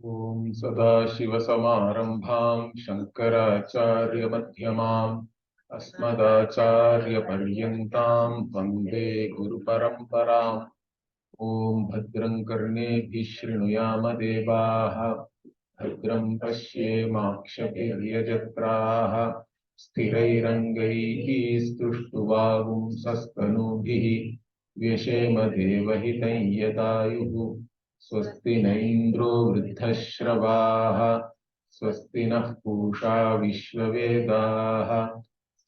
Om Sadashivasamarambham Shankaracharya Madhyamam Asmadacharya Paryantam Vande Guru Paramparam Om Bhadram Karnebhi Shrunuyama Devaha Bhadram Pashyemakshaviryajatraha Sthirairangaihi Stuštuvagum Sastanubhihi Vyashema Devahitam Yadayuhu स्वस्ति न इंद्रो वृद्धश्रवाः स्वस्ति नः पूषा विश्ववेदाः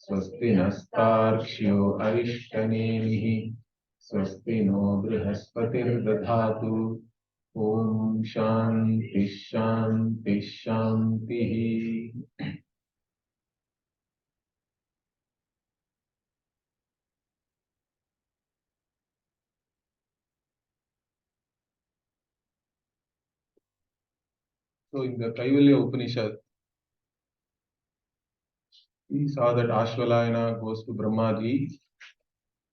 स्वस्ति नस्तार्क्ष्यो अरिष्टनेमिः स्वस्ति नो बृहस्पतिर्दधातु ओम शांति शांति शांतिः. So in the Kaivalya Upanishad, we saw that Ashvalayana goes to Brahmaji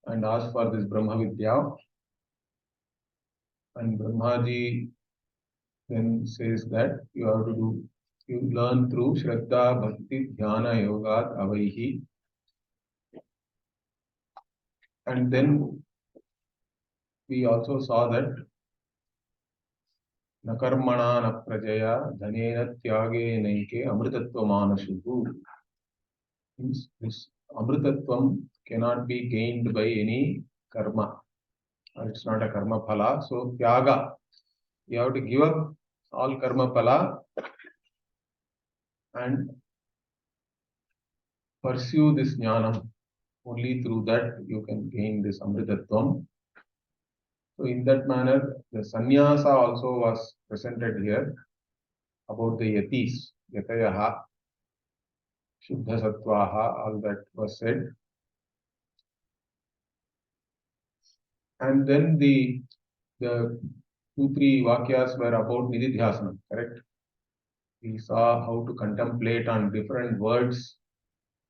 and asks for this Brahma Vidya, and Brahmaji then says that you learn through Shraddha, Bhakti, Dhyana, Yogat, Avaihi. And then we also saw that Nakarmana na prajaya dhanena tyage naike amritattva manashuhu. Means this amritattvam cannot be gained by any karma. It's not a karma phala. So tyaga, you have to give up all karma phala and pursue this jnanam. Only through that you can gain this amritattvam. So in that manner, the sannyasa also was presented here about the yatis, yatayaha, shuddha sattvaha, all that was said. And then the 2-3 vakyas were about nididhyasana, correct? We saw how to contemplate on different words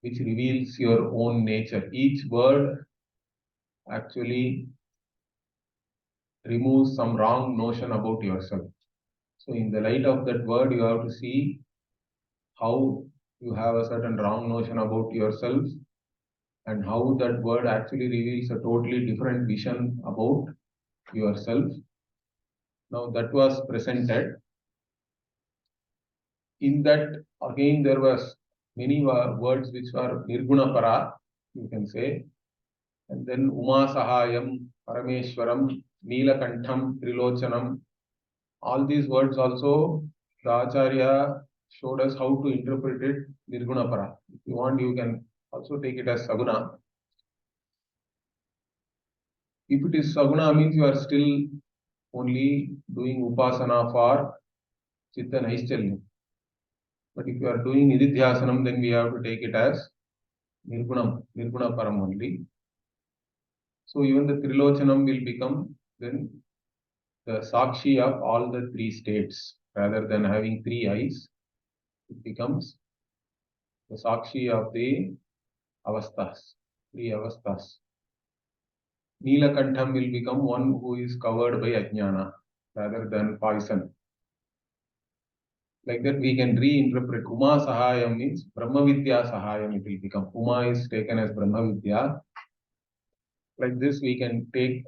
which reveals your own nature. Each word actually removes some wrong notion about yourself. So in the light of that word, you have to see how you have a certain wrong notion about yourself and how that word actually reveals a totally different vision about yourself. Now that was presented. In that, again, there was many words which were nirguna para, you can say. And then Uma Sahayam, Parameshwaram, Neelakantham, Trilochanam. All these words also, the Acharya showed us how to interpret it nirguna para. If you want, you can also take it as saguna. If it is saguna, means you are still only doing upasana for chitta naishchalya. But if you are doing nididhyasanam, then we have to take it as nirguna param only. So even the trilochanam will become then the sakshi of all the 3 states. Rather than having 3 eyes, it becomes the sakshi of the avasthas, 3 avasthas. Neelakantham will become one who is covered by ajnana rather than poison. Like that we can reinterpret. Uma Sahayam means Brahma Vidya Sahayam it will become. Uma is taken as Brahma Vidya. Like this we can take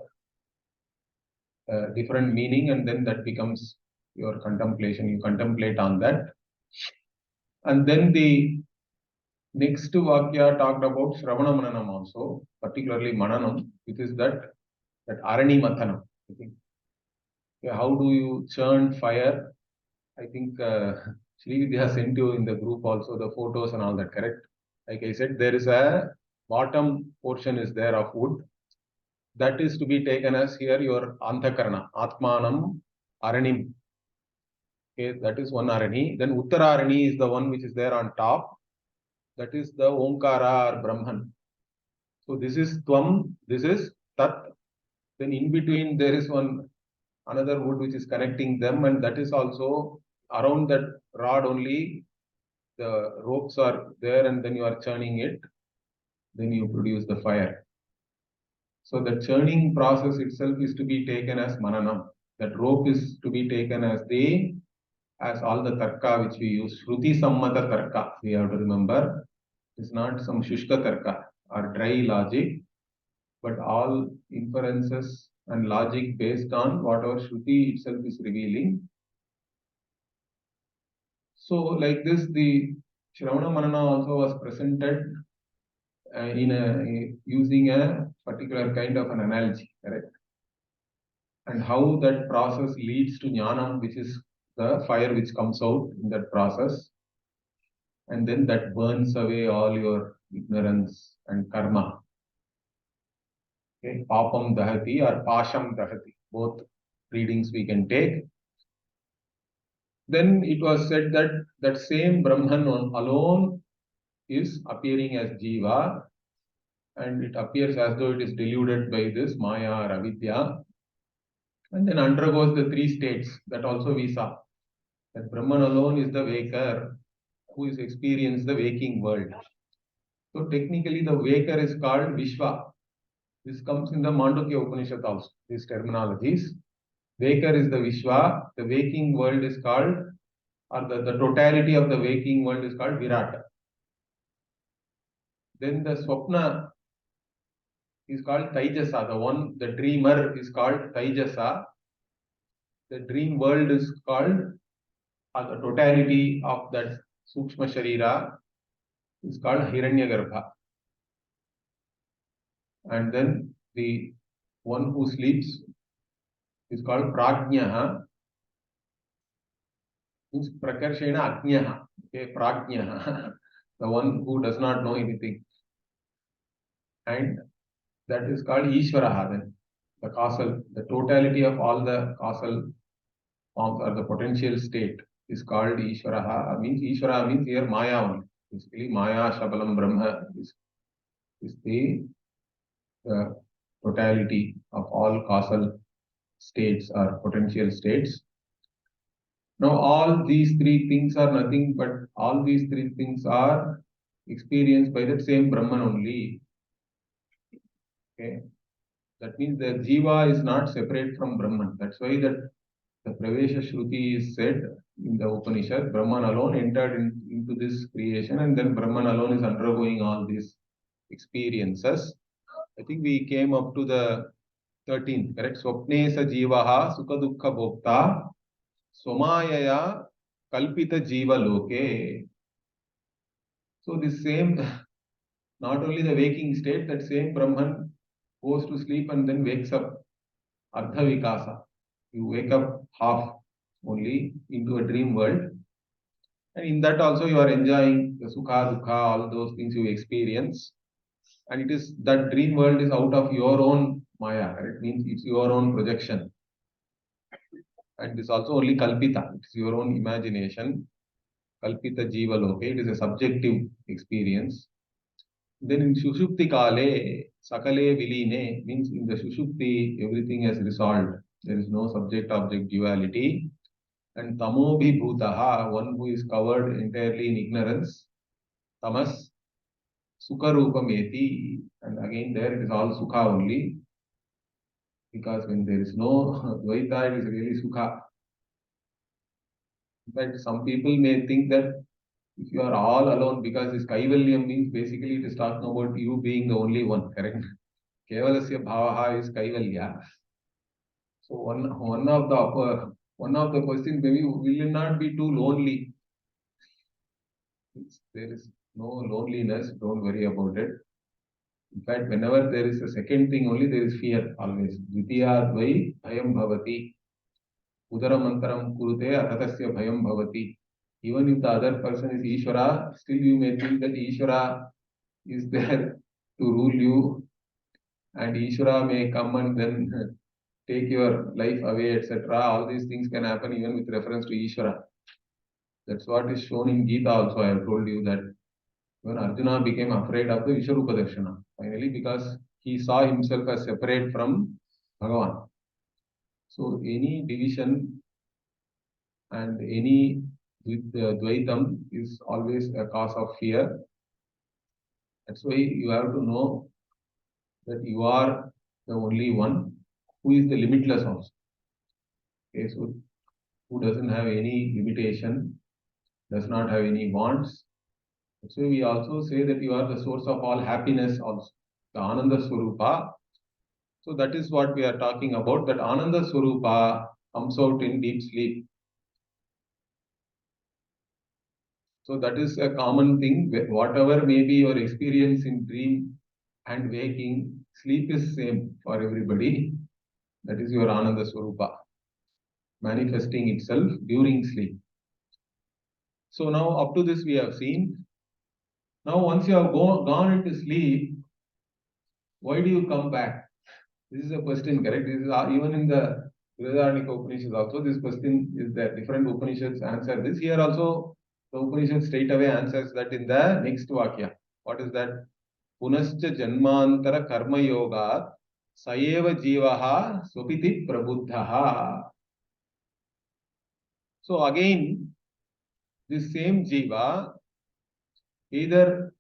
a different meaning and then that becomes your contemplation. You contemplate on that. And then the next Vakya talked about Shravana Mananam also, particularly Mananam, which is that Arani Mathanam. I think. Yeah, how do you churn fire? I think Sri Vidya sent you in the group also the photos and all that, correct? Like I said, there is a bottom portion is there of wood. That is to be taken as here your Anthakarana, Atmanam Aranim. Okay, that is one Arani. Then Uttararani is the one which is there on top. That is the Omkara or Brahman. So this is Tvam, this is Tat. Then in between there is another wood which is connecting them, and that is also around that rod only the ropes are there, and then you are churning it, then you produce the fire. So the churning process itself is to be taken as mananam. That rope is to be taken as the as all the tarka which we use, Shruti Sammata tarka, we have to remember, it's not some Shushka tarka or dry logic, but all inferences and logic based on whatever Shruti itself is revealing. So, like this, the Shravana Manana also was presented using a particular kind of an analogy, correct? And how that process leads to jnanam, which is the fire which comes out in that process, and then that burns away all your ignorance and karma. Okay, papam dahati or pasham dahati, both readings we can take. Then it was said that that same Brahman alone is appearing as Jiva, and it appears as though it is deluded by this Maya or Avidya, and then undergoes the three states that also we saw. That Brahman alone is the waker who is experiencing the waking world. So technically the waker is called Vishwa. This comes in the Mandukya Upanishad also, these terminologies. Waker is the Vishwa, the waking world is called, or the totality of the waking world is called Virata. Then the Swapna is called Taijasa, the dreamer is called Taijasa. The dream world is called, or the totality of that Sukshma Sharira is called Hiranyagarbha. And then the one who sleeps is called Prajnaha, means Prakarshena Ajnaha, okay, Prajnaha, the one who does not know anything. And that is called Ishvaraha then, the causal, the totality of all the causal forms or the potential state is called Ishvaraha. Ishvara means here Maya only. Basically, Maya, Shabalam, Brahma is the totality of all causal states or potential states. Now, all these three things are nothing but all these three things are experienced by the same Brahman only. Okay, that means the Jiva is not separate from Brahman. That's why that the Pravesha Shruti is said in the Upanishad, Brahman alone entered into this creation, and then Brahman alone is undergoing all these experiences. I think we came up to the 13th, correct? Swapne sa jivaha sukha dukkha bhokta swamayaya kalpita jiva loke. So this same, not only the waking state, that same Brahman goes to sleep and then wakes up, ardha vikasa. You wake up half only into a dream world, and in that also you are enjoying the sukha, dukkha, all those things you experience. And it is that dream world is out of your own maya. It means it's your own projection. And this also only kalpita. It's your own imagination. Kalpita jiva loke. It is a subjective experience. Then in Shushupti kale, sakale viline, means in the Shushupti, everything has resolved. There is no subject-object duality. And tamobhi bhutaha, one who is covered entirely in ignorance. Tamas sukha rupameti, and again there it is all sukha only, because when there is no dvaita, it is really sukha. In fact, some people may think that if you are all alone, because this Kaivalyam means basically it is talking about you being the only one, correct? Kevalasya bhavaha is Kaivalya. So one of the questions maybe, will it not be too lonely? There is no loneliness, don't worry about it. In fact, whenever there is a second thing only, there is fear always. Vidya dvai bhayam bhavati. Udaramantaram kurute atatasya bhayam bhavati. Even if the other person is Ishvara, still you may think that Ishvara is there to rule you, and Ishvara may come and then take your life away, etc. All these things can happen even with reference to Ishvara. That's what is shown in Gita also. I have told you that when Arjuna became afraid of the Vishwarupa Darshana, finally, because he saw himself as separate from Bhagavan. So any division and any with Dvaitam is always a cause of fear. That's why you have to know that you are the only one who is the limitless also. Okay, so who doesn't have any limitation, does not have any wants. So we also say that you are the source of all happiness also, the Ananda Swarupa. So that is what we are talking about, that Ananda Swarupa comes out in deep sleep. So that is a common thing, whatever may be your experience in dream and waking, sleep is same for everybody. That is your Ananda Swarupa, manifesting itself during sleep. So now up to this we have seen. Now once you have gone into sleep, why do you come back? This is a question, correct? This is even in the Vedanta Upanishad also, this question is there. Different Upanishads answer this. Here also, the Upanishad straight away answers that in the next Vakya. What is that? Punascha Janmantara Karma Yoga Sayeva Jivaha Swapiti Prabuddhaha. So again, this same Jiva either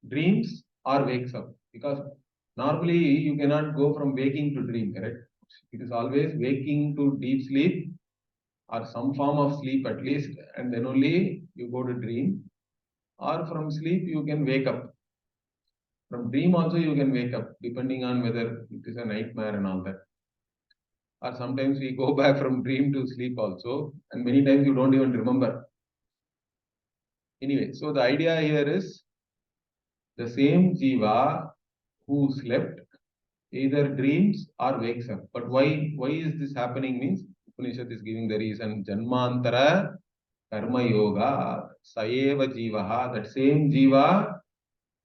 dreams or wakes up, because normally you cannot go from waking to dream, correct? It is always waking to deep sleep or some form of sleep at least, and then only you go to dream, or from sleep you can wake up. From dream also you can wake up, depending on whether it is a nightmare and all that. Or sometimes we go back from dream to sleep also, and many times you don't even remember. Anyway, so the idea here is the same Jiva who slept either dreams or wakes up. But why is this happening means Upanishad is giving the reason. Janmantara Karma Yoga Sayeva Jivaha. That same Jiva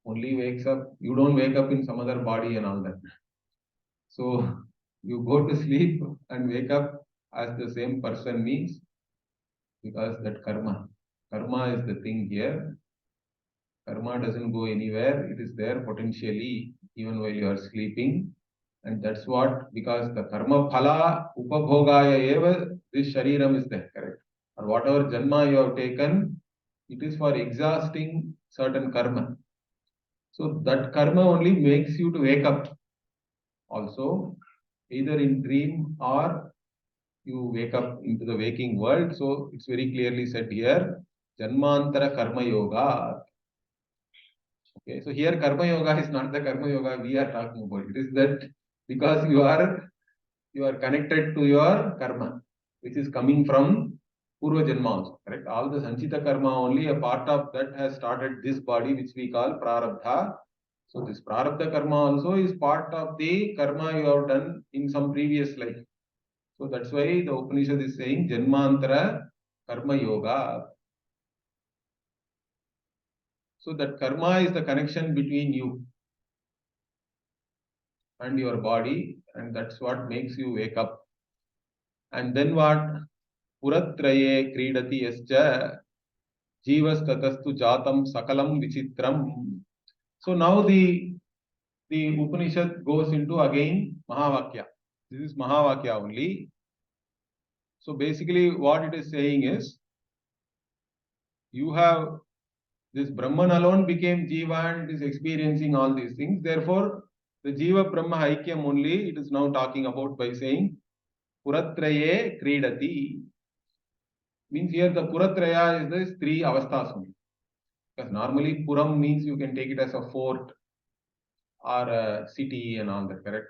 only wakes up. You don't wake up in some other body and all that. So you go to sleep and wake up as the same person means, because that karma is the thing here. Karma doesn't go anywhere. It is there potentially even while you are sleeping. And that's what, because the karma phala upabhogaya eva, this shariram is there, correct? Or whatever janma you have taken, it is for exhausting certain karma. So that karma only makes you to wake up also, either in dream or you wake up into the waking world. So it's very clearly said here, Janmantara Karma Yoga. Okay, so here Karma Yoga is not the Karma Yoga we are talking about. It is that because you are connected to your karma, which is coming from Purva Janma also, correct? All the Sanchita karma, only a part of that has started this body, which we call Prarabdha. So this Prarabdha karma also is part of the karma you have done in some previous life. So that's why the Upanishad is saying Janmantara Karma Yoga. So that karma is the connection between you and your body, and that's what makes you wake up. And then what? Puratraye kridati yascha jivastatastu jatam sakalam vichitram. So now the Upanishad goes into again Mahavakya. This is Mahavakya only. So basically what it is saying is, you have this Brahman alone became Jiva and is experiencing all these things. Therefore, the Jiva Brahma Aikyam only it is now talking about by saying Puratraye Kridati. Means here the Puratraya is the three avasthas only. Because normally Puram means you can take it as a fort or a city and all that, correct?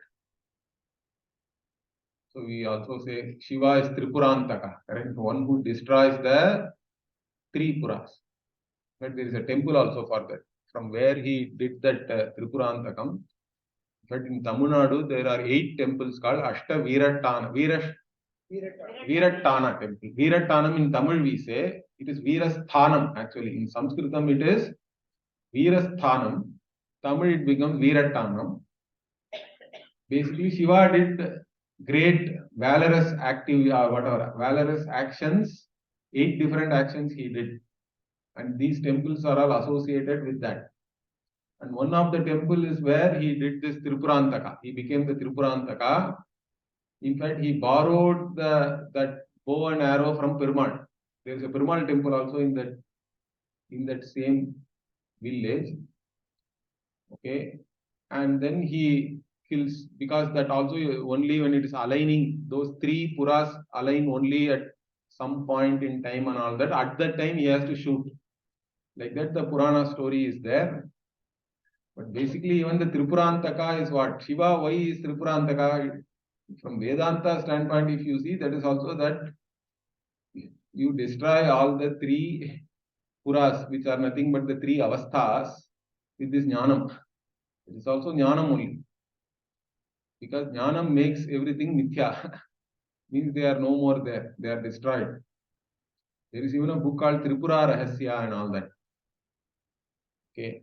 So we also say Shiva is Tripurantaka, correct? One who destroys the three Puras. But there is a temple also for that. From where he did that Tripurantakam. But in Tamil Nadu, there are 8 temples called Ashta Virattana. Virattana temple. Virattanam in Tamil we say, it is Virasthanam actually. In Sanskritam it is Virasthanam. Tamil it becomes Virattanam. Basically Shiva did great valorous valorous actions. 8 different actions he did. And these temples are all associated with that. And one of the temple is where he did this Tripurantaka. He became the Tripurantaka. In fact, he borrowed that bow and arrow from Perumal. There is a Perumal temple also in that same village. Okay. And then he kills, because that also only when it is aligning, those three puras align only at some point in time and all that. At that time he has to shoot. Like that the Purana story is there. But basically even the Tripurantaka is what? Shiva, why is Tripurantaka? From Vedanta standpoint, if you see, that is also that you destroy all the three puras, which are nothing but the three avasthas, with this jnanam. It is also jnanam only. Because jnanam makes everything mithya. Means they are no more there. They are destroyed. There is even a book called Tripura Rahasya and all that. Okay.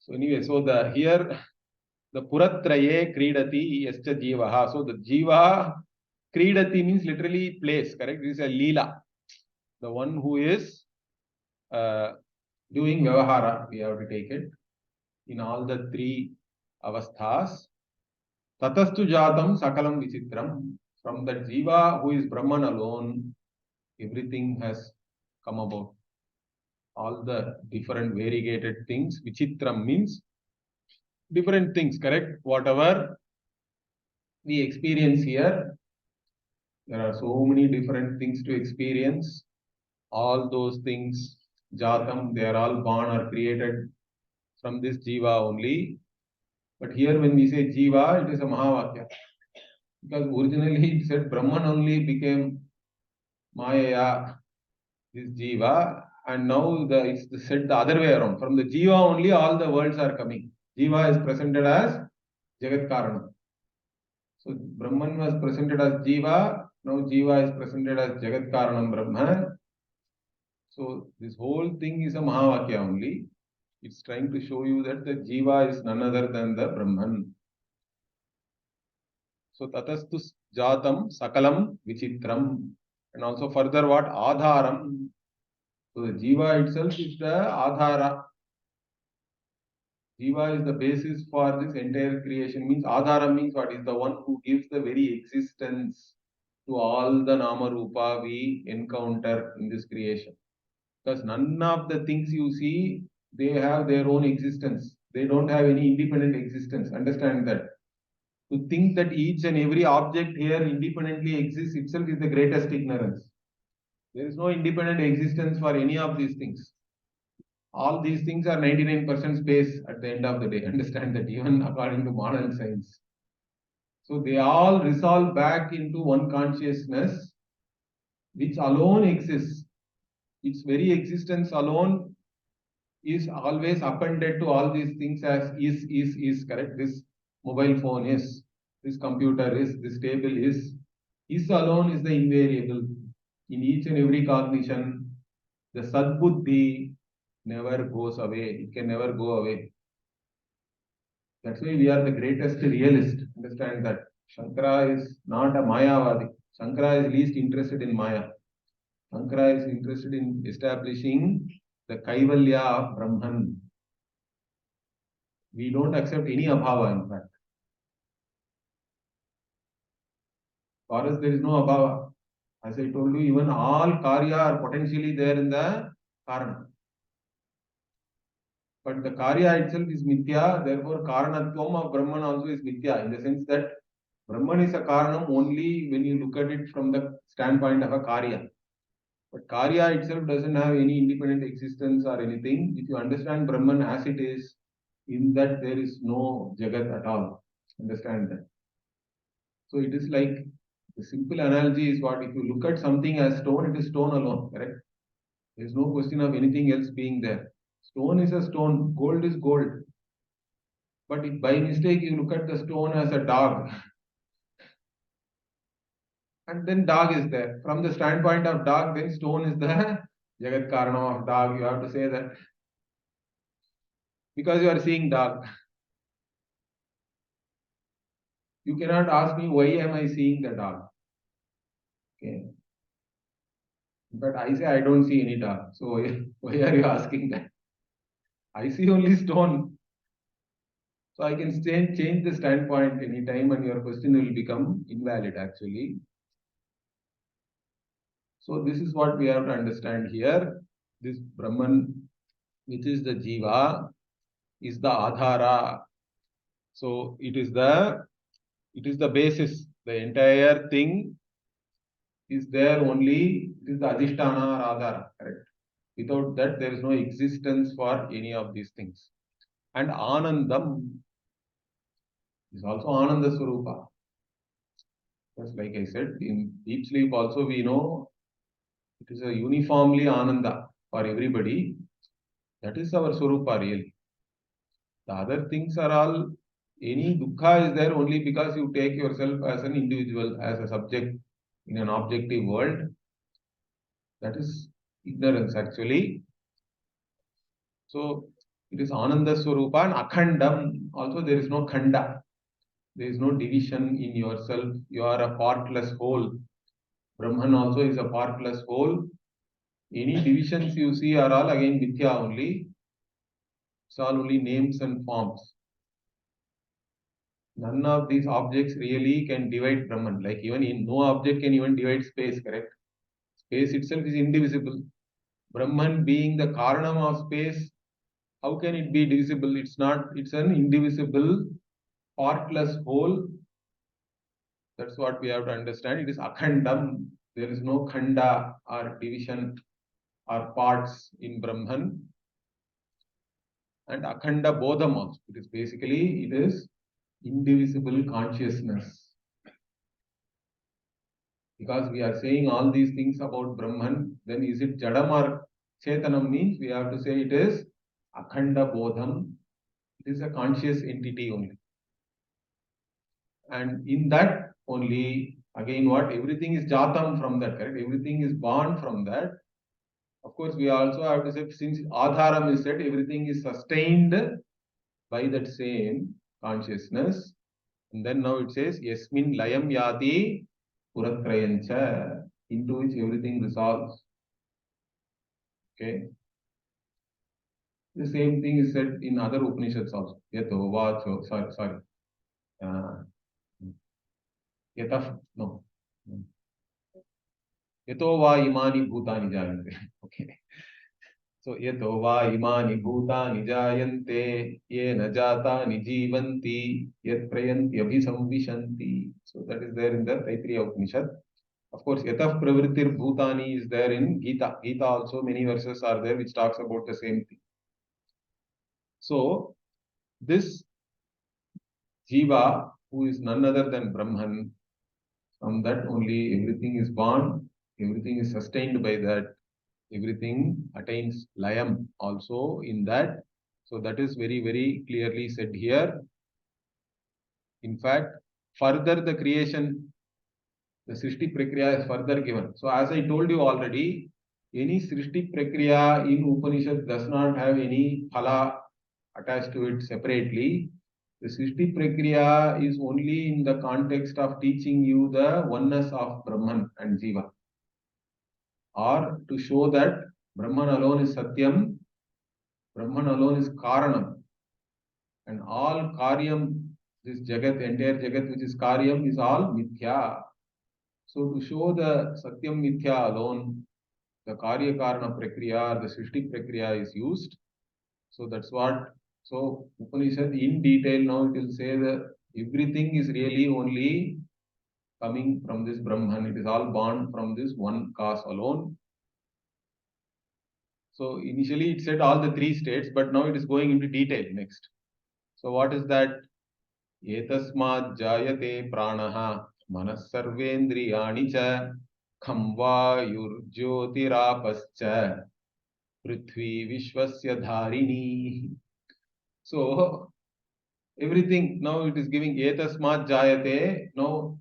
So anyway, so here the Puratraye Kridati Yascha Jivaha. So the Jiva Kridati means literally plays, correct? This is a Leela. The one who is doing Vyavahara, we have to take it, in all the three avasthas. Tatastu Jatam Sakalam Vichitram. From that Jiva who is Brahman alone, everything has come about. All the different variegated things. Vichitram means different things, correct? Whatever we experience here, there are so many different things to experience. All those things, Jatam, they are all born or created from this Jiva only. But here when we say Jiva, it is a Mahavakya. Because originally it said Brahman only became Maya, this Jiva, and now it's said the other way around. From the Jiva only all the worlds are coming. Jiva is presented as Jagat Karana. So Brahman was presented as Jiva, now Jiva is presented as Jagat Karanam Brahma. So this whole thing is a Mahavakya only. It's trying to show you that the Jiva is none other than the Brahman. So Tatastu Jatam Sakalam Vichitram. And also further what? Adharam. So the Jiva itself is the Adhara. Jiva is the basis for this entire creation. Means Adhara means what? Is the one who gives the very existence to all the Nama Rupa we encounter in this creation. Because none of the things you see, they have their own existence. They don't have any independent existence. Understand that. To think that each and every object here independently exists itself is the greatest ignorance. There is no independent existence for any of these things. All these things are 99% space at the end of the day. Understand that, even according to modern science. So they all resolve back into one consciousness which alone exists. Its very existence alone is always appended to all these things as is, correct? This mobile phone is, this computer is, this table is. Is alone is the invariable. In each and every cognition, the Sadbuddhi never goes away. It can never go away. That's why we are the greatest realist. Understand that. Shankara is not a Mayavadi. Shankara is least interested in Maya. Shankara is interested in establishing the Kaivalya of Brahman. We don't accept any abhava, in fact. For us, there is no abhava. As I told you, even all karya are potentially there in the karana. But the karya itself is mithya, therefore karanatvam of Brahman also is mithya, in the sense that Brahman is a karanam only when you look at it from the standpoint of a karya. But karya itself doesn't have any independent existence or anything. If you understand Brahman as it is, in that there is no jagat at all. Understand that. So it is like, the simple analogy is what? If you look at something as stone, it is stone alone, correct? There is no question of anything else being there. Stone is a stone, gold is gold. But if by mistake you look at the stone as a dog, and then dog is there. From the standpoint of dog, then stone is the Jagat Karana of dog. You have to say that. Because you are seeing dog. You cannot ask me, why am I seeing the dog? Okay. But I say I don't see any dog. So why are you asking that? I see only stone. So I can change the standpoint anytime and your question will become invalid actually. So this is what we have to understand here. This Brahman, which is the Jiva, is the Adhara. So it is the basis. The entire thing is there only, it is the adhisthana or adhara, correct? Without that, there is no existence for any of these things. And Anandam is also Ananda Swarupa. Just like I said, in deep sleep also we know it is a uniformly Ananda for everybody. That is our Swarupa really. The other things are all, any dukkha is there only because you take yourself as an individual, as a subject in an objective world. That is ignorance actually. So it is Ananda Swarupa and Akhandam. Also there is no khanda. There is no division in yourself. You are a partless whole. Brahman also is a partless whole. Any divisions you see are all again Vidya only. It's all only names and forms. None of these objects really can divide Brahman. Like even in no object can even divide space, correct? Space itself is indivisible. Brahman being the Karanam of space, how can it be divisible? It's not, it's an indivisible, partless whole. That's what we have to understand. It is Akhandam. There is no khanda or division or parts in Brahman. And Akhanda Bodham also. It is basically, it is indivisible consciousness. Because we are saying all these things about Brahman, then is it Jadam or Chetanam means we have to say it is Akhanda Bodham. It is a conscious entity only. And in that only, again what? Everything is Jatam from that, correct? Everything is born from that. Of course, we also have to say, since Adharam is said, everything is sustained by that same consciousness. And then now it says, Yasmin Layam Yati Puratrayancha, into which everything resolves. Okay. The same thing is said in other Upanishads also. Yato Vacho, sorry. Yataf, no. Yato Va Imani Bhutani Jayante. Okay. So yato va imani bhutani jayante yena jatani jivanti yat prayanti abhisamvishanti. So that is there in the Taittiriya Upanishad. Of course, yataf pravrittir bhutani is there in Gita. Gita also many verses are there which talks about the same thing. So this Jiva, who is none other than Brahman, from that only everything is born, everything is sustained by that. Everything attains layam also in that. So that is very, very clearly said here. In fact, further the creation, the Srishti Prakriya is further given. So as I told you already, any Srishti Prakriya in Upanishad does not have any phala attached to it separately. The Srishti Prakriya is only in the context of teaching you the oneness of Brahman and Jiva, or to show that Brahman alone is Satyam, Brahman alone is Karanam, and all Karyam, this Jagat, entire Jagat which is Karyam, is all Mithya. So to show the Satyam Mithya alone, the Karya Karana Prakriya or the Srishti Prakriya is used. So that's what, so Upanishad in detail now it will say that everything is really only coming from this Brahman. It is all born from this one cause alone. So initially it said all the three states, but now it is going into detail next. So what is that? Etasmad jayate pranaha manas sarvendriyani cha kham vayurjyotirapascha prithvi vishwasya dharini. So everything now it is giving etasmad jayate. Now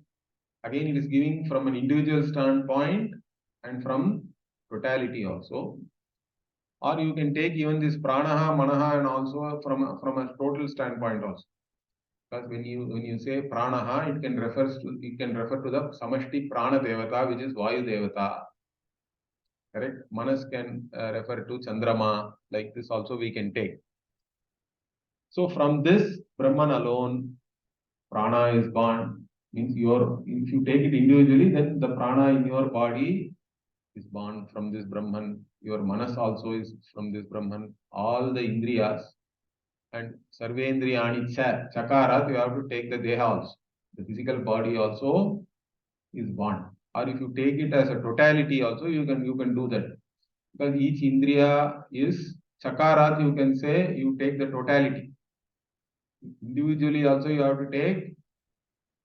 again it is giving from an individual standpoint and from totality also. Or you can take even this pranaha, manaha, and also from a total standpoint also. Because when you say pranaha, it can refer to the samashti prana devata, which is Vayu devata. Correct? Manas can refer to Chandrama. Like this also we can take. So from this Brahman alone, prana is born. Means if you take it individually, then the prana in your body is born from this Brahman. Your manas also is from this Brahman. All the indriyas, And Sarvendriyani cha, chakarat, you have to take the deha also. The physical body also is one. Or if you take it as a totality also, you can do that. Because each indriya is chakarat, you can say you take the totality. Individually also you have to take,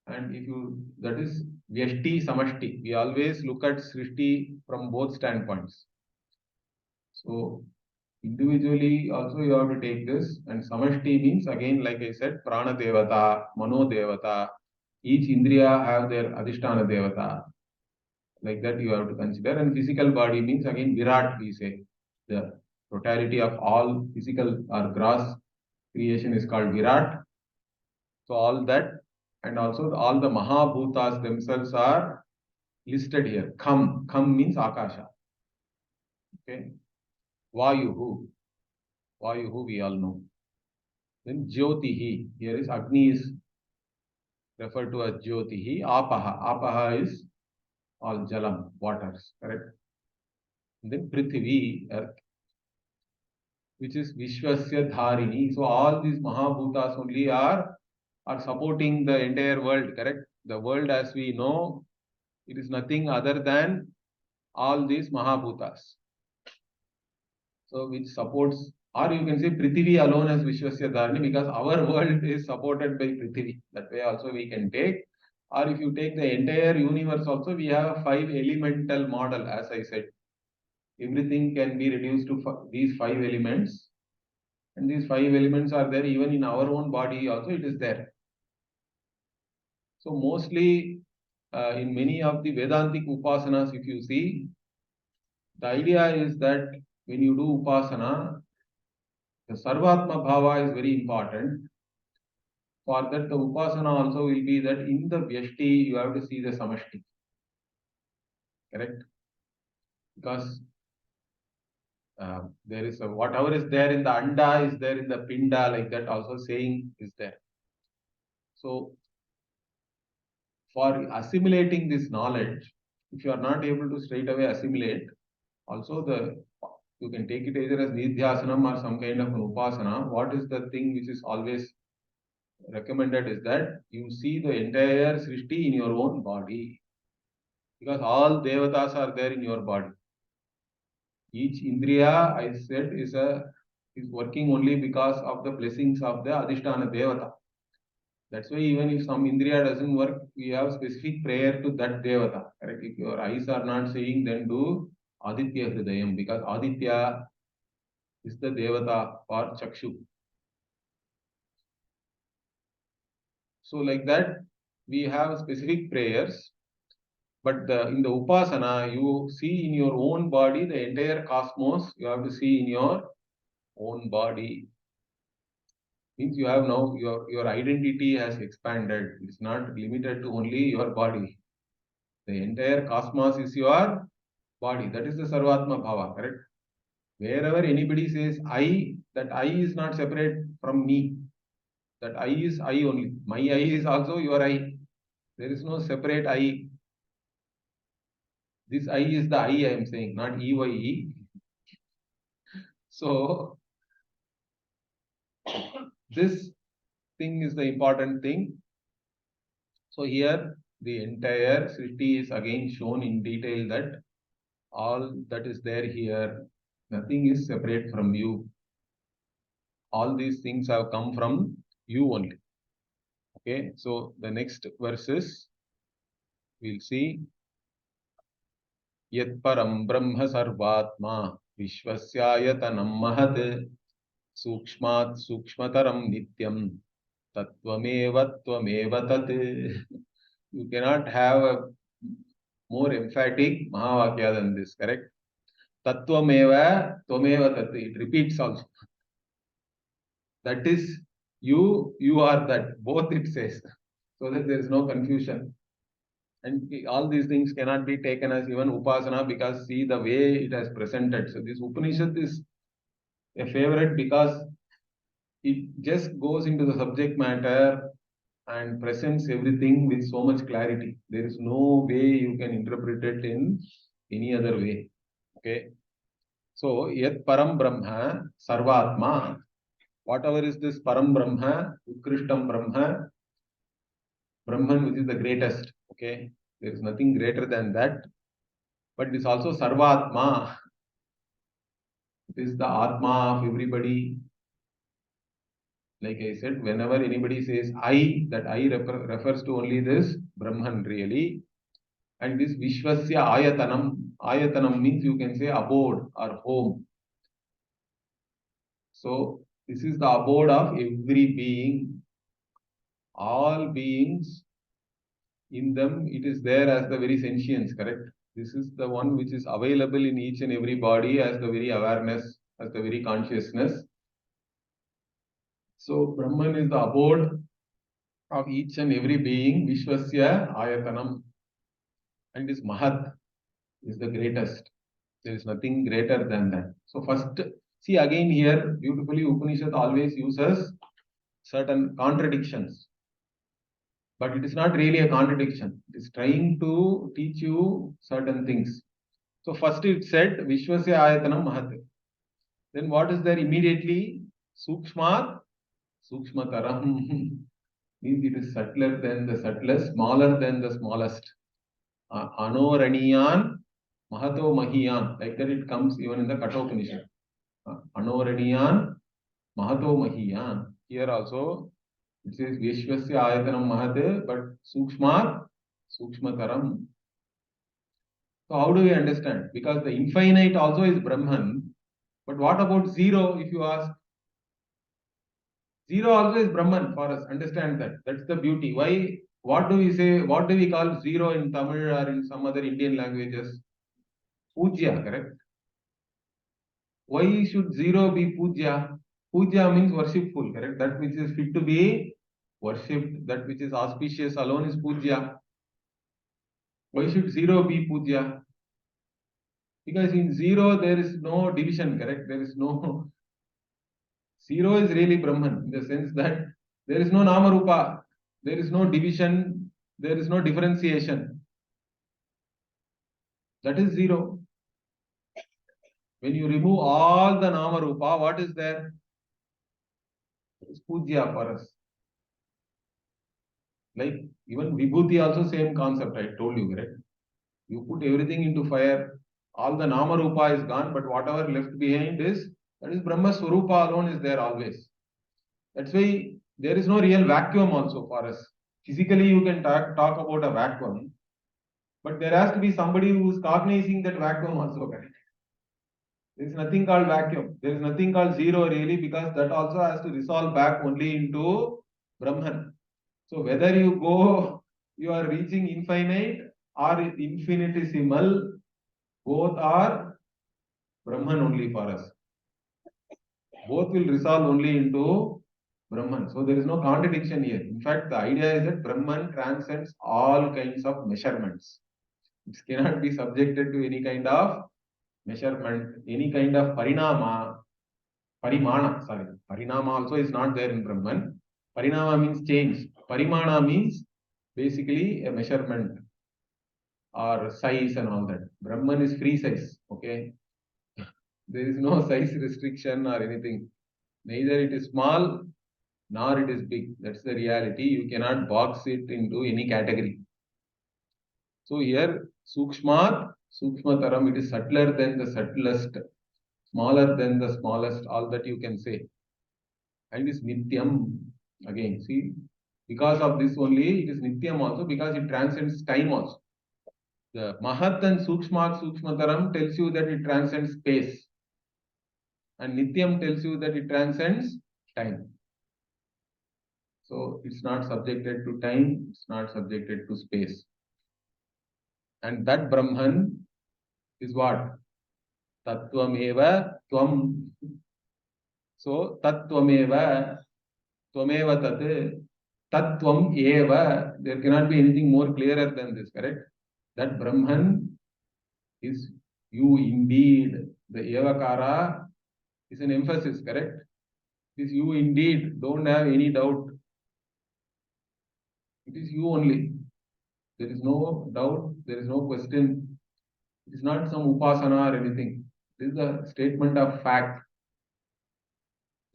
and if you, that is vyashti samashti. We always look at srishti from both standpoints. So individually also you have to take this, and samashti means again, like I said, prana devata, mano devata. Each indriya have their adhisthana devata. Like that you have to consider. And physical body means again virat, we say. The totality of all physical or gross creation is called virat. So all that, and also all the mahabhutas themselves are listed here. Kham means akasha. Okay. Vayuhu we all know. Then jyotihi, here is Agni is referred to as jyotihi. Apaha is all jalam, waters, correct? And then Prithvi, earth, which is Vishwasya Dharini. So all these Mahabhutas only are supporting the entire world, correct? The world as we know, it is nothing other than all these Mahabhutas. So which supports, or you can say Prithvi alone as Vishwasya Dharini, because our world is supported by Prithvi. That way also we can take. Or if you take the entire universe also, we have 5 elemental model, as I said. Everything can be reduced to these 5 elements. And these 5 elements are there even in our own body also, it is there. So mostly in many of the Vedantic upasanas, if you see, the idea is that when you do upasana, the Sarvatma Bhava is very important. For that, the upasana also will be that in the Vyashti, you have to see the Samashti. Correct? Because there is whatever is there in the Anda is there in the Pinda, like that also saying is there. So, for assimilating this knowledge, if you are not able to straight away assimilate, also you can take it either as Nidhyasanam or some kind of an upasana. What is the thing which is always recommended is that you see the entire Srishti in your own body. Because all devatas are there in your body. Each indriya, I said, is working only because of the blessings of the Adhisthana Devata. That's why even if some indriya doesn't work, we have specific prayer to that Devata. Correct? If your eyes are not seeing, then do Aditya Hridayam, because Aditya is the Devata for Chakshu. So like that, we have specific prayers. But in the upasana, you see in your own body the entire cosmos. You have to see in your own body. Means you have now your identity has expanded. It's not limited to only your body. The entire cosmos is your body. That is the Sarvatma Bhava, correct? Wherever anybody says I, that I is not separate from me. That I is I only. My I is also your I. There is no separate I. This I is the I am saying, not EYE. So, this thing is the important thing. So here, the entire Srishti is again shown in detail that all that is there here, nothing is separate from you. All these things have come from you only. Okay, so the next verses we'll see. Yat param brahma sarvatma vishwasyayatanam mahat sukshmat sukshmataram nityam tattvameva tvameva tat. You cannot have a more emphatic Mahavakya than this, correct? Tattvameva tvameva tat. It repeats also. That is you are that. Both it says. So that there is no confusion. And all these things cannot be taken as even upasana, because see the way it has presented. So this Upanishad is a favorite because it just goes into the subject matter and presents everything with so much clarity. There is no way you can interpret it in any other way. Okay. So, Yat Param Brahma Sarvatma. whatever is this Param Brahma, Utkrishtam Brahma, Brahman, which is the greatest. Okay, there is nothing greater than that. But it is also Sarvatma. It is the Atma of everybody. Like I said, whenever anybody says I, that I refers to only this Brahman really. And this Vishwasya Ayatanam. Ayatanam means you can say abode or home. So this is the abode of every being. All beings, in them it is there as the very sentience, correct? This is the one which is available in each and every body as the very awareness, as the very consciousness. So Brahman is the abode of each and every being, Vishwasya Ayatanam. And this Mahat is the greatest. There is nothing greater than that. So first, see again here, beautifully Upanishad always uses certain contradictions. But it is not really a contradiction. It is trying to teach you certain things. So first it said, Vishwasya Ayatanam Mahat. Then what is there immediately? Sukshmat, Sukshmataram. Means it is subtler than the subtlest, smaller than the smallest. Anoraniyan, Mahato Mahiyan. Like that it comes even in the Kathopanishad. Anoraniyan, Mahato Mahiyan. Here also it says Vishwasya Ayatanam Mahate, but Sukshmat, Sukshmataram. So how do we understand? Because the infinite also is Brahman. But what about zero, if you ask? Zero also is Brahman for us. Understand that. That's the beauty. Why? What do we say? What do we call zero in Tamil or in some other Indian languages? Pujya, correct? Why should zero be Pujya? Pujya means worshipful, correct? That which is fit to be worshipped, that which is auspicious alone is Pujya. Why should zero be Pujya? Because in zero there is no division, correct? There is no. Zero is really Brahman in the sense that there is no Namarupa, there is no division, there is no differentiation. That is zero. When you remove all the Namarupa, what is there? It is Pujya for us. Like even Vibhuti also same concept, I told you, correct? You put everything into fire, all the Namarupa is gone, but whatever left behind is, that is Brahma Swarupa alone is there always. That's why there is no real vacuum also for us. Physically, you can talk about a vacuum, but there has to be somebody who is cognizing that vacuum also, correct? There is nothing called vacuum. There is nothing called zero really, because that also has to resolve back only into Brahman. So whether you go, you are reaching infinite or infinitesimal, both are Brahman only for us. Both will resolve only into Brahman. So there is no contradiction here. In fact, the idea is that Brahman transcends all kinds of measurements. It cannot be subjected to any kind of measurement, any kind of parinama. Parinama also is not there in Brahman. Parinama means change. Parimana means basically a measurement or size and all that. Brahman is free size. Okay. There is no size restriction or anything. Neither it is small nor it is big. That's the reality. You cannot box it into any category. So here, Sukshmat, Sukshmataram, it is subtler than the subtlest, smaller than the smallest, all that you can say. And is Nityam. Again, see, because of this only, it is Nityam also, because it transcends time also. The Mahat and Sukshmat, Sukshmataram tells you that it transcends space. And Nityam tells you that it transcends time. So it's not subjected to time, it's not subjected to space. And that Brahman is what? Tattvameva Tvam. So Tattvameva, Tvameva Tat, Tattvam Eva. There cannot be anything more clearer than this, correct? That Brahman is you indeed. The Evakara is an emphasis, correct? It is you indeed. Don't have any doubt. It is you only. There is no doubt. There is no question. It is not some upasana or anything. It is a statement of fact.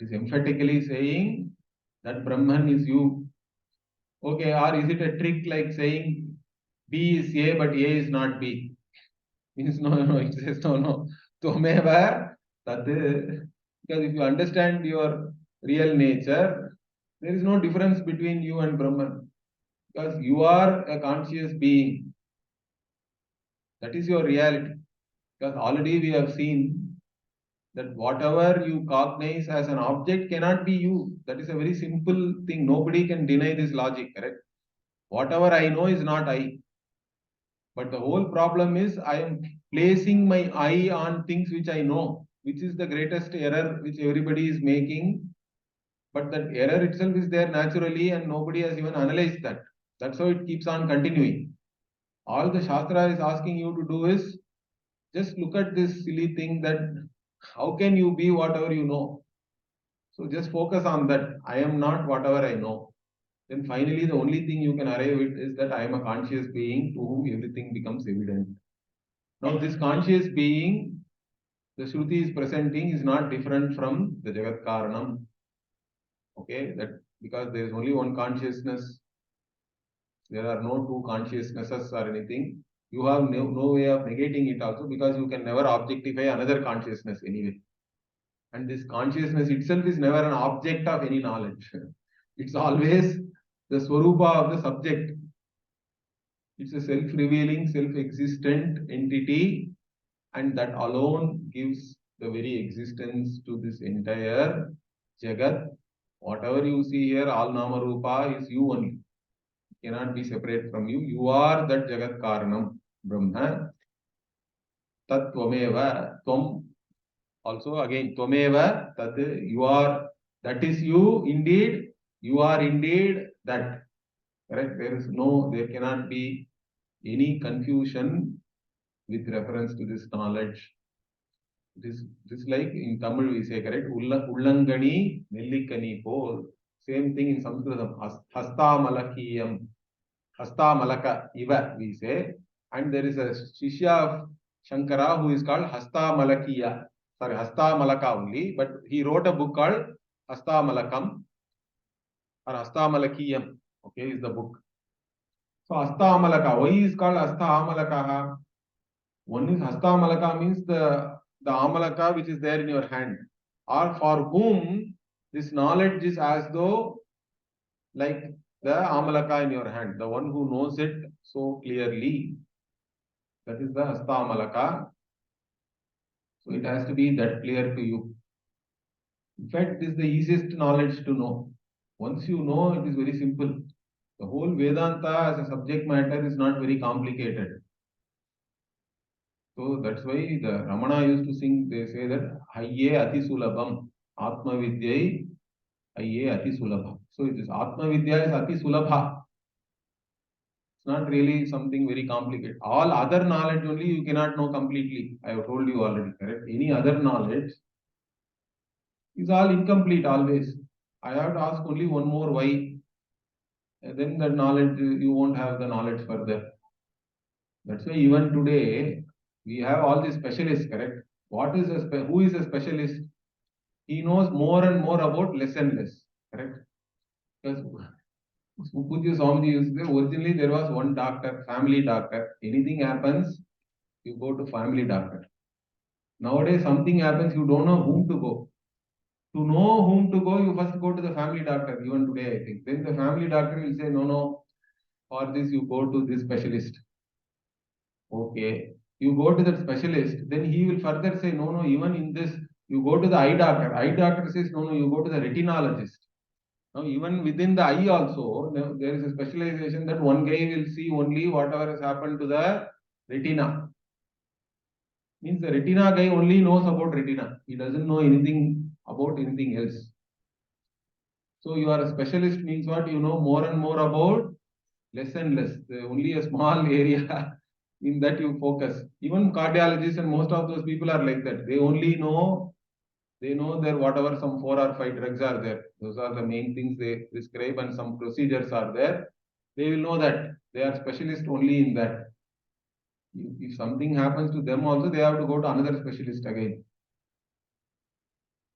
It is emphatically saying that Brahman is you. Okay, or is it a trick like saying B is A but A is not B? Means no, it says no. Tvameva tat. Because if you understand your real nature, there is no difference between you and Brahman. Because you are a conscious being. That is your reality. Because already we have seen that whatever you cognize as an object cannot be you. That is a very simple thing. Nobody can deny this logic, correct? Whatever I know is not I. But the whole problem is I am placing my eye on things which I know, which is the greatest error which everybody is making. But that error itself is there naturally and nobody has even analyzed that. That's how it keeps on continuing. All the Shastra is asking you to do is just look at this silly thing that how can you be whatever you know? So just focus on that. I am not whatever I know. Then finally the only thing you can arrive at is that I am a conscious being to whom everything becomes evident. Now this conscious being, the Shruti is presenting, is not different from the Jagat Karanam. Okay, that because there is only one consciousness, there are no two consciousnesses or anything. You have no way of negating it also because you can never objectify another consciousness anyway. And this consciousness itself is never an object of any knowledge. It's always the Swarupa of the subject. It's a self-revealing, self-existent entity, and that alone gives the very existence to this entire Jagat. Whatever you see here, all Nama Rupa is you only. It cannot be separate from you. You are that Jagat Karanam, Brahma. Tat Tvameva, Tvam. Also again, Tvameva, Tat, you are, that is you indeed, you are indeed that. Correct? There cannot be any confusion with reference to this knowledge. This like in Tamil we say, correct? Ullangani Nellikani pol. Same thing in Sanskritam. Hasta Malakiyam. Hasta Malaka Iva we say. And there is a Shishya of Shankara who is called Hasta Malakiya. Sorry, Hasta Malaka only. But he wrote a book called Hasta Malakam or Hasta Malakiyam. Okay, is the book. So Hasta Malaka. Why is called Hasta Amalaka? One is Hasta Malaka means the Amalaka which is there in your hand. Or for whom this knowledge is as though like the Amalaka in your hand. The one who knows it so clearly. That is the Hasta Amalaka. So it has to be that clear to you. In fact, it is the easiest knowledge to know. Once you know, it is very simple. The whole Vedanta as a subject matter is not very complicated. So that's why the Ramana used to sing, they say that Hayye Ati Sulabham, Atma Vidyai Hayye Ati Sulabha. So it is Atma Vidya is Ati Sulabha. It's not really something very complicated. All other knowledge only you cannot know completely. I have told you already, correct? Any other knowledge is all incomplete always. I have to ask only one more why. And then the knowledge, you won't have the knowledge further. That's why even today, we have all these specialists, correct? Who is a specialist? He knows more and more about less and less, correct? Because Pujya Swamiji used to say, originally there was one doctor, family doctor. Anything happens, you go to family doctor. Nowadays, something happens, you don't know whom to go. To know whom to go, you first go to the family doctor, even today, I think. Then the family doctor will say, no, for this you go to this specialist. Okay. You go to that specialist, then he will further say, no, even in this, you go to the eye doctor. Eye doctor says, no, you go to the retinologist. Now, even within the eye also, there is a specialization that one guy will see only whatever has happened to the retina. Means the retina guy only knows about retina. He doesn't know anything about anything else. So you are a specialist means what? You know more and more about less and less. Only a small area in that you focus. Even cardiologists and most of those people are like that. They only know, they know that whatever some 4 or 5 drugs are there. Those are the main things they prescribe and some procedures are there. They will know that. They are specialists only in that. If something happens to them also, they have to go to another specialist again.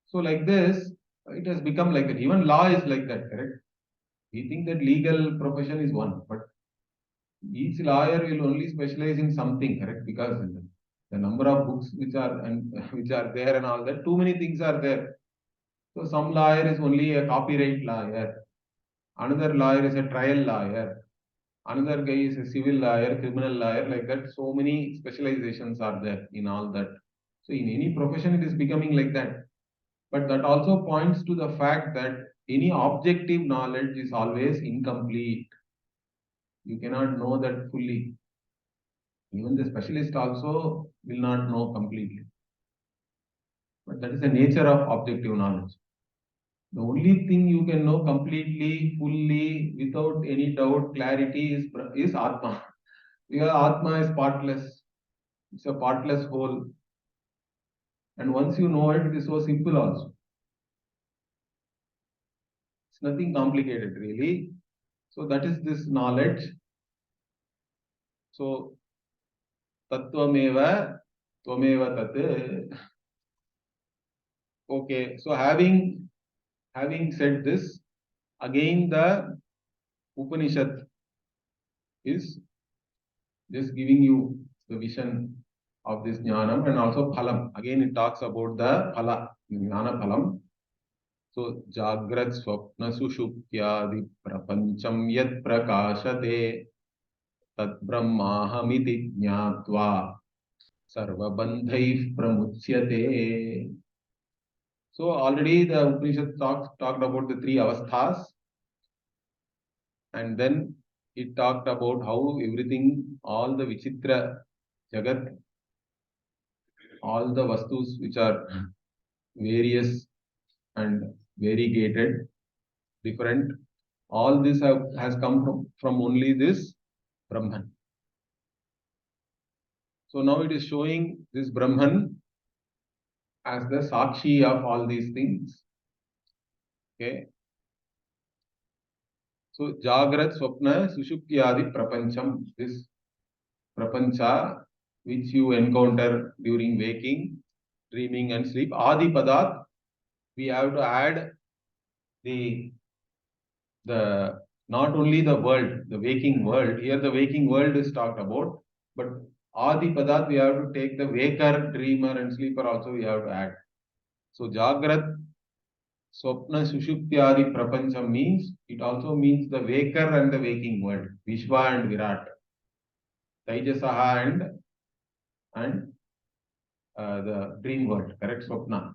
So like this, It has become like that. Even law is like that, correct? We think that legal profession is one, but each lawyer will only specialize in something, correct? Because the number of books which are and which are there and all that, too many things are there. So some lawyer is only a copyright lawyer, another lawyer is a trial lawyer, another guy is a civil lawyer, criminal lawyer, like that. So many specializations are there in all that. So in any profession, it is becoming like that. But that also points to the fact that any objective knowledge is always incomplete. You cannot know that fully. Even the specialist also will not know completely. But that is the nature of objective knowledge. The only thing you can know completely, fully, without any doubt, clarity is Atma. Because Atma is partless. It's a partless whole. And once you know it, it is so simple also. It's nothing complicated really. So that is this knowledge. So Tattvameva, Tvameva Tat. Okay, so having said this, again the Upanishad is just giving you the vision of this jnanam and also phalam. Again, it talks about the phala, jnana phalam. So Jagrat Swapna Sushuptyadi Prapancham Yat Prakashate Tat Brahmahamiti Jnatva Sarvabandhaif Pramuchyate. So already the Upanishad talked about the three avasthas, and then it talked about how everything, all the Vichitra Jagat, all the Vastus which are various and variegated, different, all this has come from only this Brahman. So now it is showing this Brahman as the Sakshi of all these things. Okay. So Jagrat, Swapna, Sushuptyadi Prapancham, this Prapancha which you encounter during waking, dreaming and sleep. Adi Padat, we have to add the not only the world, the waking world. Here the waking world is talked about, but Adi Padat we have to take the waker, dreamer and sleeper also we have to add. So Jagrat, Swapna, Sushuptyadi Prapancham means, it also means the waker and the waking world, Vishwa and Virat, Taijasaha and the dream world, correct? Swapna.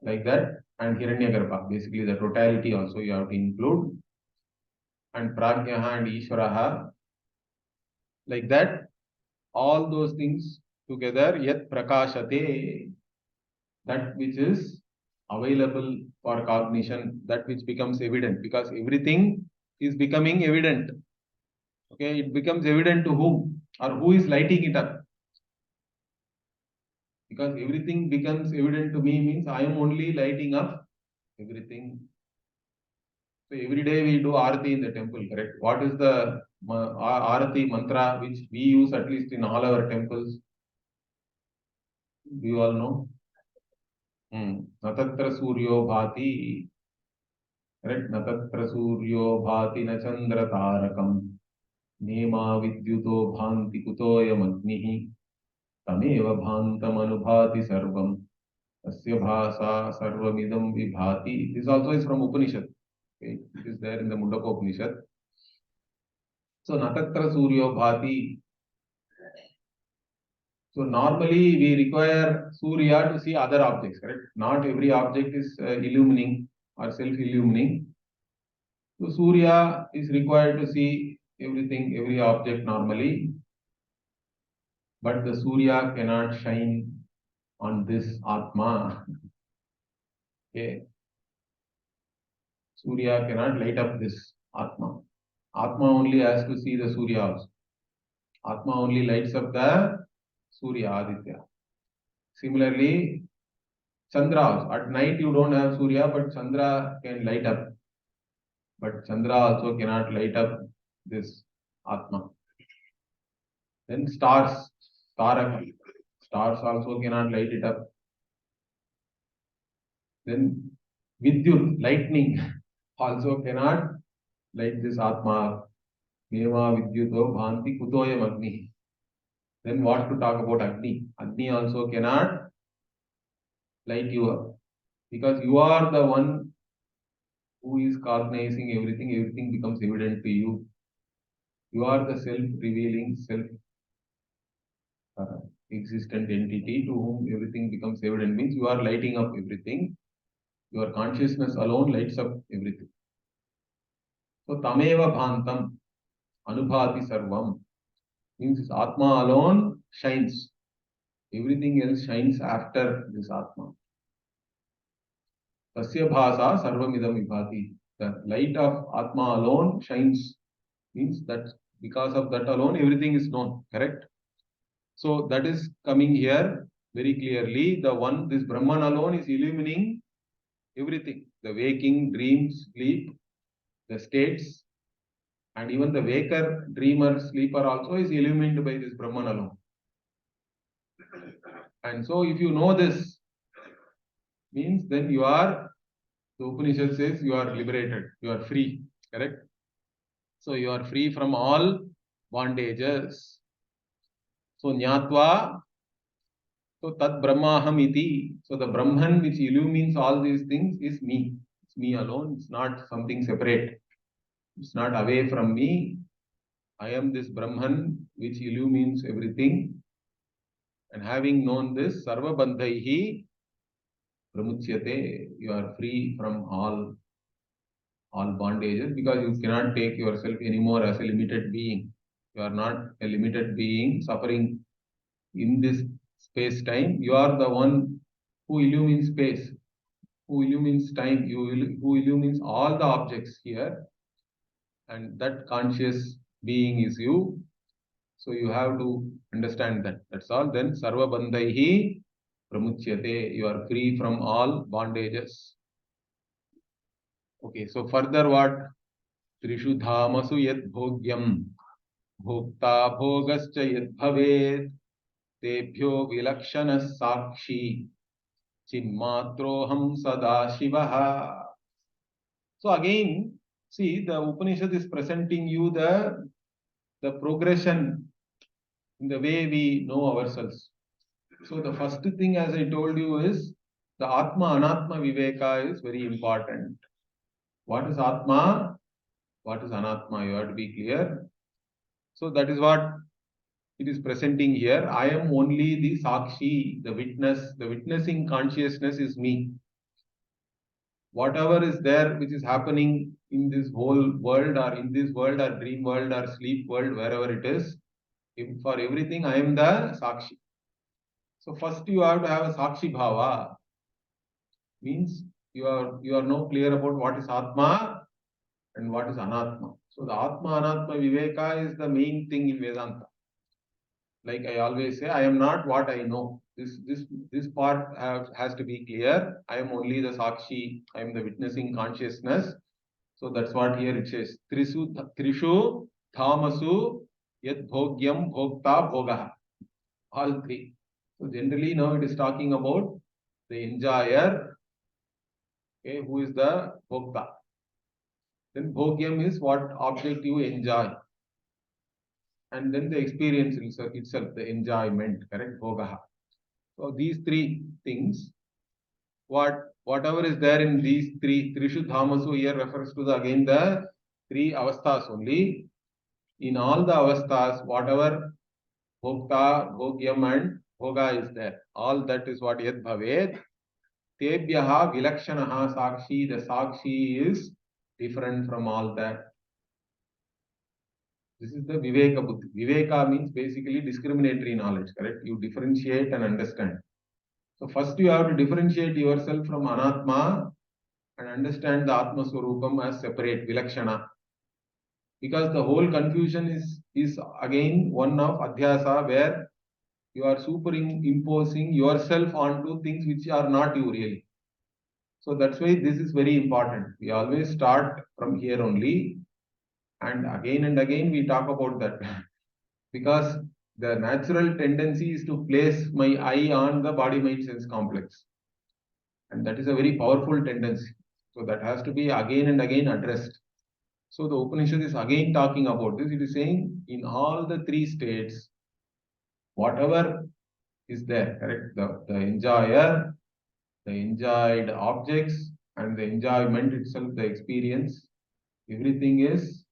Like that, and Hiranyagarbha, basically the totality also you have to include, and Prajnaha and Ishvaraha, like that, all those things together, Yat Prakashate, that which is available for cognition, that which becomes evident, because everything is becoming evident. Okay, it becomes evident to whom or who is lighting it up. Because everything becomes evident to me means I am only lighting up everything. So every day we do Aarati in the temple, correct? What is the Aarati mantra which we use at least in all our temples? Do you all know? Natatra Suryo Bhati. Correct? Natatra Suryo Bhati na Chandra Tarakam. Nema Vidyuto Bhanti Kutoya Magnihi. Tameva Bhantam Anubhati Sarvam. Asya Bhasa Sarvamidam Vibhati. This also is from Upanishad. Okay? It is there in the Mundaka Upanishad. So Natatra Suryo Bhati. So normally we require Surya to see other objects, correct? Not every object is illumining or self-illumining. So Surya is required to see everything, every object normally. But the Surya cannot shine on this Atma. Okay. Surya cannot light up this Atma. Atma only has to see the Surya also. Atma only lights up the Surya Aditya. Similarly, Chandra also. At night you don't have Surya, but Chandra can light up. But Chandra also cannot light up this Atma. Then stars, Taraka. Stars also cannot light it up. Then Vidyut, lightning, also cannot light this Atma. Neva Vidyuto Bhanti Kutoyam Agni. Then what to talk about Agni? Agni also cannot light you up. Because you are the one who is cognizing everything, everything becomes evident to you. You are the self-revealing, self-existent entity to whom everything becomes evident. Means you are lighting up everything. Your consciousness alone lights up everything. So Tameva Bhantam Anubhati Sarvam means this Atma alone shines. Everything else shines after this Atma. Tasya Bhasa Sarvamidam Vibhati. The light of Atma alone shines. Means that because of that alone everything is known. Correct? So that is coming here very clearly. The one, this Brahman alone is illumining everything. The waking, dreams, sleep, the states, and even the waker, dreamer, sleeper also is illumined by this Brahman alone. And so if you know this, means then you are, the Upanishad says you are liberated, you are free, correct? So you are free from all bondages. So Nyatva, so Tat Brahmaham iti. So the Brahman which illumines all these things is me. It's me alone, it's not something separate. It's not away from me. I am this Brahman which illumines everything. And having known this, Sarva Bandhaihi Pramuchyate, you are free from all bondages because you cannot take yourself anymore as a limited being. You are not a limited being suffering in this space-time. You are the one who illumines space, who illumines time, who illumines all the objects here. And that conscious being is you. So you have to understand that. That's all. Then Sarva Bandhaihi Pramuchyate, you are free from all bondages. Okay, so further what? Trishu dhamasu yad bhogyam bhokta bhogascha yad bhavet tebhyo vilakshana sakshi chinmatroham sada shivaha. So again, see, the Upanishad is presenting you the progression in the way we know ourselves. So the first thing, as I told you, is the Atma Anatma Viveka is very important. What is Atma? What is Anatma? You have to be clear. So that is what it is presenting here. I am only the Sakshi, the witness. The witnessing consciousness is me. Whatever is there which is happening in this whole world or in this world or dream world or sleep world, wherever it is, for everything I am the Sakshi. So first you have to have a Sakshi Bhava. Means you are now clear about what is Atma and what is Anatma. So the Atma Anatma Viveka is the main thing in Vedanta. Like I always say, I am not what I know. This part has to be clear. I am only the Sakshi. I am the witnessing consciousness. So that's what here it says. Trishu Thamasu Yat Bhogyam Bhokta Bhogaha. All three. So generally now it is talking about the enjoyer, okay, who is the Bhokta. Then Bhogyam is what object you enjoy. And then the experience itself, the enjoyment, correct? Bhogaha. So these three things, whatever is there in these three, Trishu Dhamasu here refers to again the three avasthas only. In all the avasthas, whatever Bhokta, Bhogyam and Bhoga is there. All that is what Yad Bhaved. Tebhyaha Vilakshanaha Sakshi. The Sakshi is different from all that. This is the Viveka Buddhi. Viveka means basically discriminatory knowledge, correct? You differentiate and understand. So first you have to differentiate yourself from Anatma and understand the Atma Swarupam as separate, Vilakshana. Because the whole confusion is again one of Adhyasa, where you are superimposing yourself onto things which are not you really. So that's why this is very important. We always start from here only. And again we talk about that. Because the natural tendency is to place my eye on the body mind sense complex. And that is a very powerful tendency. So that has to be again and again addressed. So the Upanishad is again talking about this. It is saying in all the three states, whatever is there, correct? The enjoyer, the enjoyed objects, and the enjoyment itself, the experience, everything is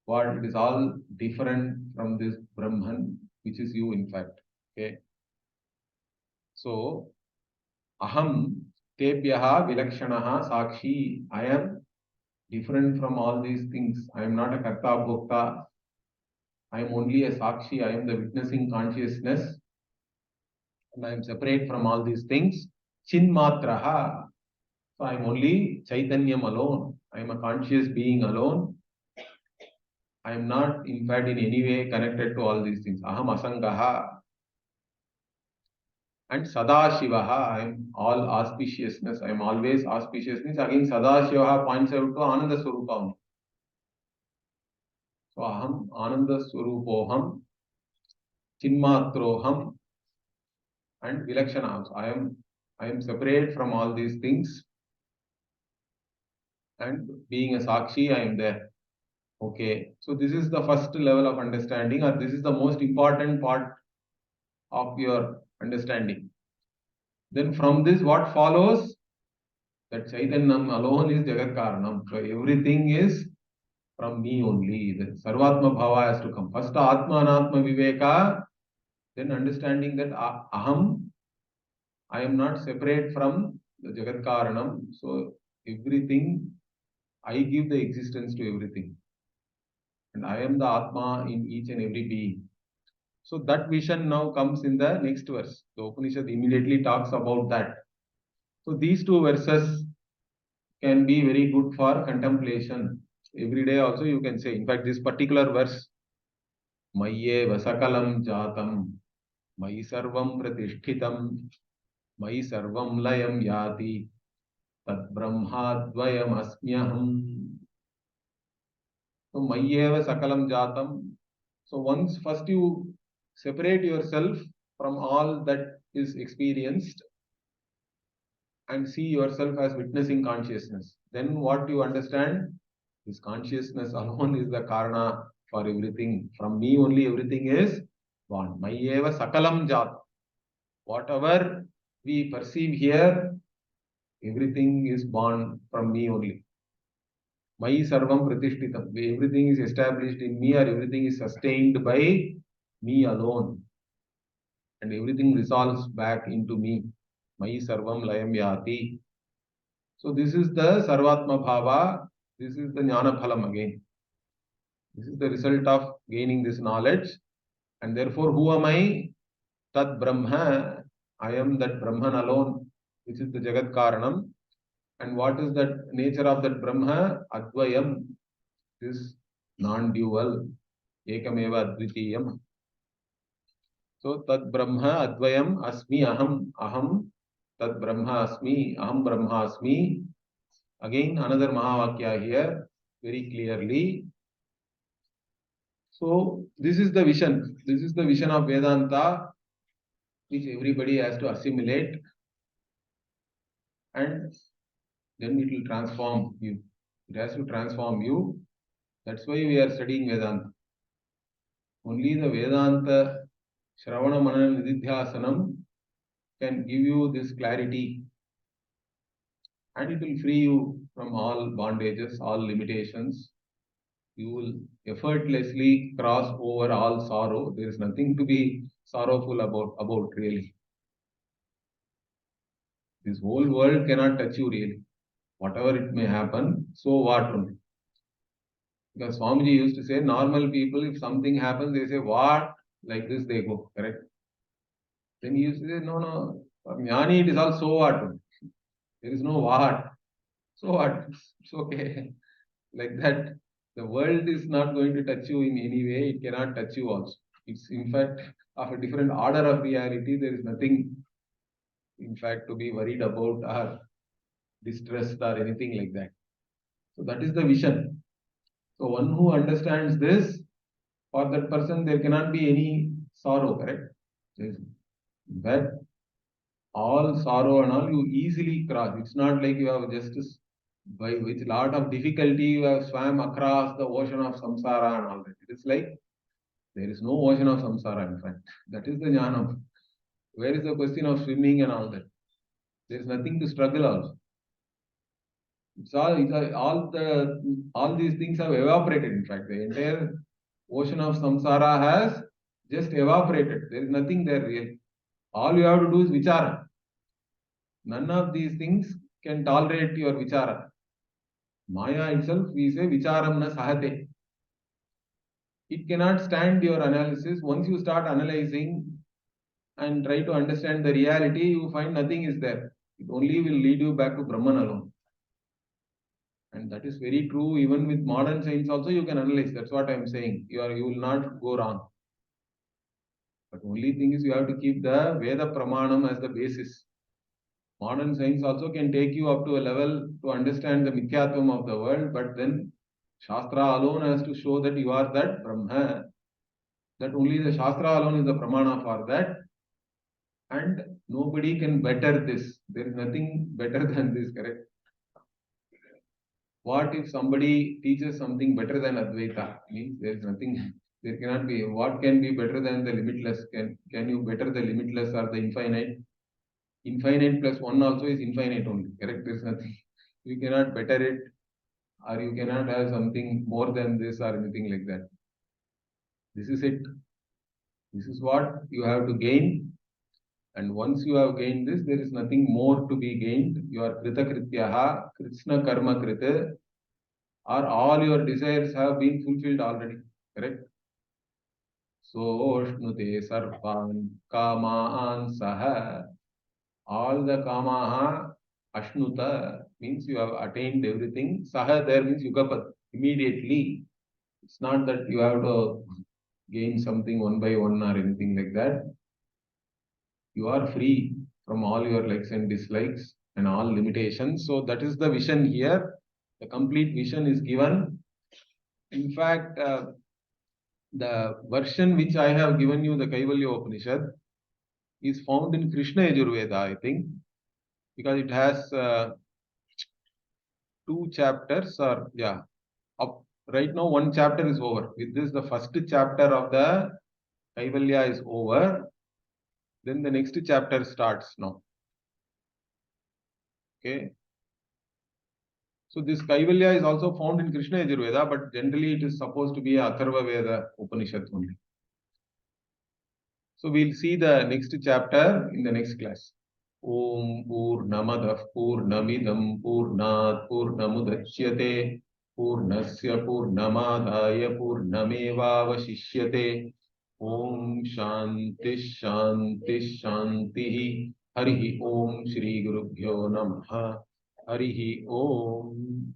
what? It is all different from this Brahman, which is you, in fact. Okay. So, aham tebhyaha vilakshanaha sakshi. I am different from all these things. I am not a karta bhokta. I am only a sakshi. I am the witnessing consciousness. And I am separate from all these things. Chinmatraha. So I am only Chaitanyam alone. I am a conscious being alone. I am not, in fact, in any way connected to all these things. Aham asangaha. And Sadashivaha, I am all auspiciousness. I am always auspiciousness. Again, Sadashivaha points out to Ananda Swarupa. So aham Ananda Swarupoham, Chinmatroham, and Vilakshana. So I am separate from all these things. And being a Sakshi, I am there. Okay. So this is the first level of understanding, or this is the most important part of your understanding. Then from this, what follows? That Chaitanyam alone is Jagat Karanam. So everything is from me only. The Sarvatma Bhava has to come. First Atma Anatma Viveka, then understanding that Aham, I am not separate from the Jagat Karanam. So everything, I give the existence to everything. And I am the Atma in each and every being. So that vision now comes in the next verse. The Upanishad immediately talks about that. So these two verses can be very good for contemplation. Every day also you can say. In fact, this particular verse, Mayye Vasakalam Jatam, Mayi Sarvam Pratishtitam, Mayi Sarvam Layam Yati, Tat Brahmadvayam Asmyaham. So Mayyeva Sakalam Jatam. So once first you separate yourself from all that is experienced and see yourself as witnessing consciousness. Then what you understand? This consciousness alone is the karana for everything. From me only everything is born. Mayeva sakalam jat. Whatever we perceive here, everything is born from me only. Mayi sarvam pratishtitam. Everything is established in me, or everything is sustained by me alone. And everything resolves back into me. Mayi sarvam layam yati. So this is the Sarvatma Bhava. This is the Jnana Phalam again. This is the result of gaining this knowledge. And therefore, who am I? Tat Brahma. I am that Brahman alone, which is the Jagat Karanam. And what is that nature of that Brahma? Advayam. This non-dual. Ekameva Advitiyam. So, Tat Brahma Advayam Asmi Aham. Aham Tat Brahma Asmi. Aham Brahma Asmi. Again, another Mahavakya here, very clearly. So, this is the vision. This is the vision of Vedanta, which everybody has to assimilate, and then it will transform you. It has to transform you. That's why we are studying Vedanta. Only the Vedanta Shravana Manana Nididhyasanam can give you this clarity, and it will free you from all bondages, all limitations. You will effortlessly cross over all sorrow. There is nothing to be sorrowful about really. This whole world cannot touch you really. Whatever it may happen, so what only. Because Swamiji used to say, normal people, if something happens, they say, what? Like this they go, correct? Then he used to say, no, for Jnani it is all so what only. There is no what. So what? It's okay. Like that. The world is not going to touch you in any way. It cannot touch you also. It's in fact of a different order of reality. There is nothing, in fact, to be worried about or distressed or anything like that. So that is the vision. So one who understands this, for that person there cannot be any sorrow, correct? In fact, all sorrow and all, you easily cross. It's not like you have just, by which lot of difficulty you have swam across the ocean of samsara and all that. It is like, there is no ocean of samsara, in fact. That is the jnana. Where is the question of swimming and all that? There is nothing to struggle also. All these things have evaporated. In fact, the entire ocean of samsara has just evaporated. There is nothing there real. All you have to do is vichara. None of these things can tolerate your vichara. Maya itself, we say vicharam na sahate. It cannot stand your analysis. Once you start analyzing and try to understand the reality, you find nothing is there. It only will lead you back to Brahman alone. And that is very true. Even with modern science also you can analyze. That's what I am saying. You will not go wrong. But only thing is you have to keep the Veda Pramanam as the basis. Modern science also can take you up to a level to understand the Mithyatvam of the world, but then Shastra alone has to show that you are that Brahma. That only the Shastra alone is the Pramana for that. And nobody can better this. There is nothing better than this, correct? What if somebody teaches something better than Advaita? Means there is nothing, there cannot be. What can be better than the limitless? Can you better the limitless or the infinite? Infinite plus one also is infinite only, correct? There is nothing. You cannot better it, or you cannot have something more than this or anything like that. This is it. This is what you have to gain. And once you have gained this, there is nothing more to be gained. You are Krita Krityaha, Krishna Karma Krita, or all your desires have been fulfilled already. Correct? So, Shnute Sarpan Kamaan Saha. All the Kamaha Ashnuta means you have attained everything. Saha there means Yugapat. Immediately. It's not that you have to gain something one by one or anything like that. You are free from all your likes and dislikes and all limitations. So that is the vision here. The complete vision is given. In fact, the version which I have given you, the Kaivalyopanishad, is found in Krishna Yajurveda, I think, because it has 2 chapters, or right now 1 chapter is over. With this, the first chapter of the Kaivalya is over. Then the next chapter starts now. Okay. So this Kaivalya is also found in Krishna Yajurveda, but generally it is supposed to be Atharvaveda Upanishad only. So we'll see the next chapter in the next class. Om Purnamadah Purnamidam Purnat Purnamudachyate Purnasya Purnamadaya Purnamevavashishyate. Om Shanti Shanti Shanti. Harihi Om Shri Gurubhyo Namaha. Harihi Om.